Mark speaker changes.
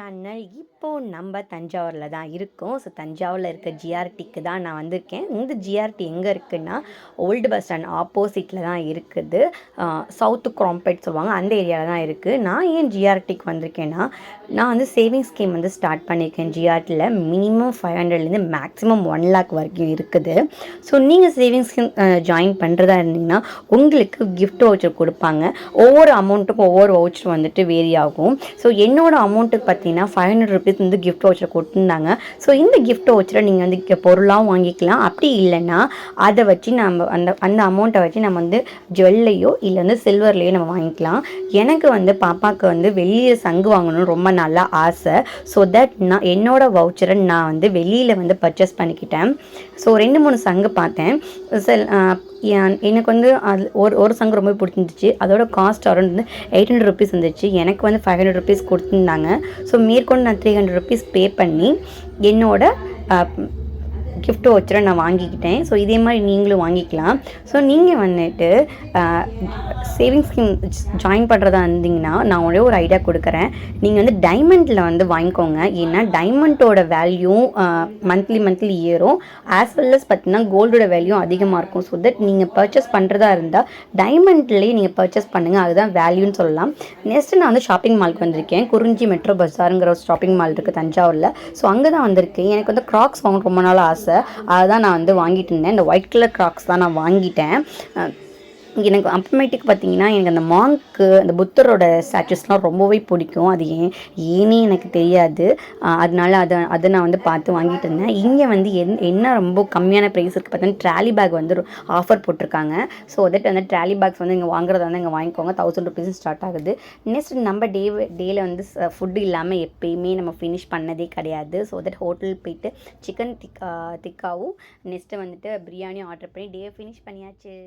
Speaker 1: Channel. இப்போது நம்ம தஞ்சாவூரில் தான் இருக்கோம். ஸோ தஞ்சாவூரில் இருக்க ஜிஆர்டிக்கு தான் நான் வந்திருக்கேன். இந்த ஜிஆர்டி எங்கே இருக்குன்னா ஓல்டு பஸ் ஸ்டாண்ட் ஆப்போசிட்டில் தான் இருக்குது. சவுத்து குரோம்பேட் சொல்லுவாங்க, அந்த ஏரியாவில் தான் இருக்குது. நான் ஏன் ஜிஆர்டிக்கு வந்திருக்கேன்னா, நான் வந்து சேவிங்ஸ் ஸ்கீம் வந்து ஸ்டார்ட் பண்ணியிருக்கேன். ஜிஆர்டியில் மினிமம் 500லேருந்து மேக்ஸிமம் 1 lakh வரைக்கும் இருக்குது. ஸோ நீங்கள் சேவிங்ஸ் ஸ்கீம் ஜாயின் பண்ணுறதா இருந்தீங்கன்னா உங்களுக்கு கிஃப்ட் வவுச்சர் கொடுப்பாங்க. ஒவ்வொரு அமௌண்ட்டுக்கும் ஒவ்வொரு வவுச்சர் வந்துட்டு வேரி ஆகும். ஸோ என்னோட அமௌண்ட்டுக்கு பார்த்தீங்கன்னா 500 rupees வந்து கிஃப்ட் வவுச்சர் கொடுத்துருந்தாங்க. ஸோ இந்த கிஃப்ட் வவுச்சரை நீங்கள் வந்து பொருளாகவும் வாங்கிக்கலாம். அப்படி இல்லைன்னா அதை வச்சு நம்ம அந்த அமௌண்ட்டை வச்சு நம்ம வந்து ஜுவல்லையோ இல்லை வந்து சில்வர்லேயோ நம்ம வாங்கிக்கலாம். எனக்கு வந்து பாப்பாவுக்கு வந்து வெளியில் சங்கு வாங்கணும்னு ரொம்ப நல்லா ஆசை. ஸோ தட் நான் என்னோட வவுச்சரை நான் வந்து வெளியில் வந்து பர்ச்சேஸ் பண்ணிக்கிட்டேன். ஸோ 2-3 சங்கு பார்த்தேன். எனக்கு வந்து அது ஒரு சங்கு ரொம்ப பிடிச்சிருந்துச்சு. அதோட காஸ்ட் அரௌண்ட் வந்து 800 rupees இருந்துச்சு. எனக்கு வந்து 500 rupees கொடுத்துருந்தாங்க. ஸோ மேற்கொண்டு நான் 300 rupees பே பண்ணி என்னோட கிஃப்ட் வச்சுரை நான் வாங்கிக்கிட்டேன். ஸோ இதே மாதிரி நீங்களும் வாங்கிக்கலாம். ஸோ நீங்கள் வந்துட்டு சேவிங்ஸ் ஸ்கீம் ஜாயின் பண்ணுறதா இருந்தீங்கன்னா நான் ஒரே ஒரு ஐடியா கொடுக்குறேன். நீங்கள் வந்து டைமண்டில் வந்து வாங்கிக்கோங்க. ஏன்னா டைமண்டோட வேல்யூ மந்த்லி ஏறும். ஆஸ் வெல் அஸ் பார்த்தீங்கன்னா கோல்டோட வேல்யூ அதிகமாக இருக்கும். ஸோ தட் நீங்கள் பர்ச்சேஸ் பண்ணுறதா இருந்தால் டைமண்ட்லேயே நீங்கள் பர்ச்சேஸ் பண்ணுங்கள். அதுதான் வேல்யூன்னு சொல்லலாம். நெக்ஸ்ட்டு நான் வந்து ஷாப்பிங் மாலுக்கு வந்திருக்கேன். குறிஞ்சி மெட்ரோ பஸாருங்கிற ஒரு ஷாப்பிங் மால் இருக்குது தஞ்சாவூரில். ஸோ அங்கே தான் வந்திருக்கேன். எனக்கு வந்து க்ராக்ஸ் வாங்க ரொம்ப நாள் ஆசை. அதுதான் நான் வந்து வாங்கிட்டு இருந்தேன். இந்த ஒயிட் கலர் க்ராக்ஸ் தான் நான் வாங்கிட்டேன். எனக்கு அப்புறமேட்டுக்கு பார்த்தீங்கன்னா எனக்கு அந்த மாங்க்கு அந்த புத்தரோட ஸ்டாச்சுஸ்லாம் ரொம்பவே பிடிக்கும். அது ஏனே எனக்கு தெரியாது. அதனால அதை நான் வந்து பார்த்து வாங்கிட்டு இருந்தேன். இங்கே வந்து என்ன ரொம்ப கம்மியான ப்ரைஸ் இருக்குது பார்த்தீங்கன்னா ட்ராலி பேக் வந்து ஆஃபர் போட்டிருக்காங்க. ஸோ தட் அந்த ட்ராலி பேக்ஸ் வந்து இங்கே வாங்குறதா வந்து இங்கே வாங்கிக்கோங்க. 1000 rupees ஸ்டார்ட் ஆகுது. நெக்ஸ்ட் நம்ம டேயில் வந்து ஃபுட்டு இல்லாமல் எப்பயுமே நம்ம ஃபினிஷ் பண்ணதே கிடையாது. ஸோ தட் ஹோட்டல் போயிட்டு சிக்கன் திக்காவும் நெக்ஸ்ட்டு வந்துட்டு பிரியாணியும் ஆர்டர் பண்ணி டே ஃபினிஷ் பண்ணியாச்சு.